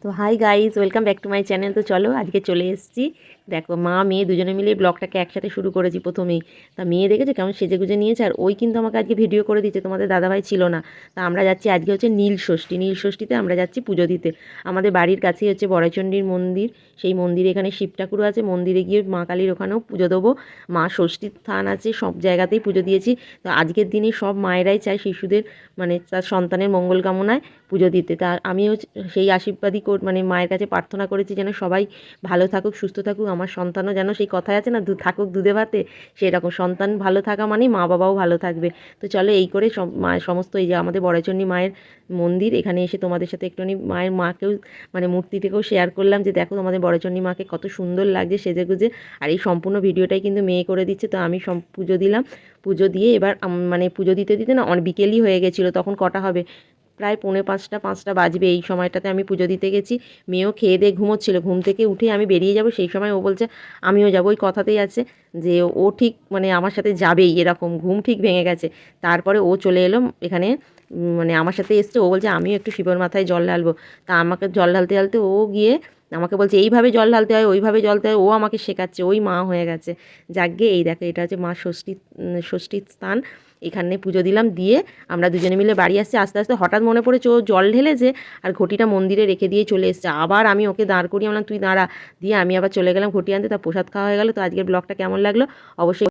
তো hi guys, welcome back to my channel. তো চলো আজকে চলে এসেছি। দেখো মা মেয়ে দুজনে মিলে ব্লগটাকে একসাথে শুরু করেছি প্রথমেই। তা মেয়ে দেখেছো কেমন সেজে গুজে নিয়েছে, আর ওই কিন্তু আমাকে আজকে ভিডিও করে দিচ্ছে, তোমাদের দাদাভাই ছিল না। তা আমরা যাচ্ছি, আজকে হচ্ছে নীল ষষ্ঠী। নীল ষষ্ঠীতে আমরা যাচ্ছি পুজো দিতে। আমাদের বাড়ির কাছেই হচ্ছে বড়াইচণ্ডীর মন্দির। সেই মন্দিরে এখানে শিব ঠাকুর আছে, মন্দিরে গিয়ে মা কালীর ওখানেও পুজো দেবো। মা ষষ্ঠীর স্থান আছে, সব জায়গাতেই পুজো দিয়েছি। তো আজকের দিনে সব মায়েরাই চায় শিশুদের মানে তার সন্তানের মঙ্গল কামনায় পুজো দিতে। তা আমিও সেই আশীর্বাদই মানে মায়ের কাছে প্রার্থনা করেছি যেন সবাই ভালো থাকুক, সুস্থ থাকুক। আমার সন্তানও যেন সেই কথায় আছে না, থাকুক দুধে ভাতে, সেরকম সন্তান ভালো থাকা মানেই মা বাবাও ভালো থাকবে। তো চলো এই করে সমস্ত এই যে আমাদের বড়াইচণ্ডী মায়ের মন্দির, এখানে এসে তোমাদের সাথে একটুখানি মায়ের মাকেও মানে মূর্তিটাকেও শেয়ার করলাম যে দেখো তোমাদের বড়াইচণ্ডী মাকে কত সুন্দর লাগছে সেজে গুজে। আর এই সম্পূর্ণ ভিডিওটাই কিন্তু মেয়ে করে দিচ্ছে। তো আমি পুজো দিলাম, পুজো দিয়ে এবার মানে পুজো দিতে দিতে না অনেক বিকেলই হয়ে গেছিলো। তখন কটা হবে, প্রায় 4:45 বাজবে। এই সময়টাতে আমি পুজো দিতে গেছি। মেয়েও খেয়ে দিয়ে ঘুমোচ্ছিল, ঘুম থেকে উঠে আমি বেরিয়ে যাব সেই সময় ও বলছে আমিও যাবো। ওই কথাতেই আছে যে ও ঠিক মানে আমার সাথে যাবেই, এরকম ঘুম ঠিক ভেঙে গেছে। তারপরে ও চলে এলো এখানে, মানে আমার সাথে এসছে। ও বলছে আমিও একটু শিবের মাথায় জল ঢালবো। তা আমাকে জল ঢালতে ঢালতে ও গিয়ে আমাকে বলছে এইভাবে জল ঢালতে হয়, ওইভাবে জল ঢালতে হয়। ও আমাকে শেখাচ্ছে, ওই মা হয়ে গেছে। যাকগে এই দেখো, এটা হচ্ছে মা ষষ্ঠীর স্থান। এখানে পুজো দিলাম, দিয়ে আমরা দুজনে মিলে বাড়ি আসছি। আস্তে আস্তে হঠাৎ মনে পড়েছে ও জল ঢেলেছে আর ঘটিটা মন্দিরে রেখে দিয়ে চলে এসেছে। আবার আমি ওকে দাঁড় করিয়ে বললাম তুই দাঁড়া, দিয়ে আমি আবার চলে গেলাম ঘটি আনতে। তা প্রসাদ খাওয়া হয়ে গেল। তো আজকের ব্লগটা কেমন লাগলো অবশ্যই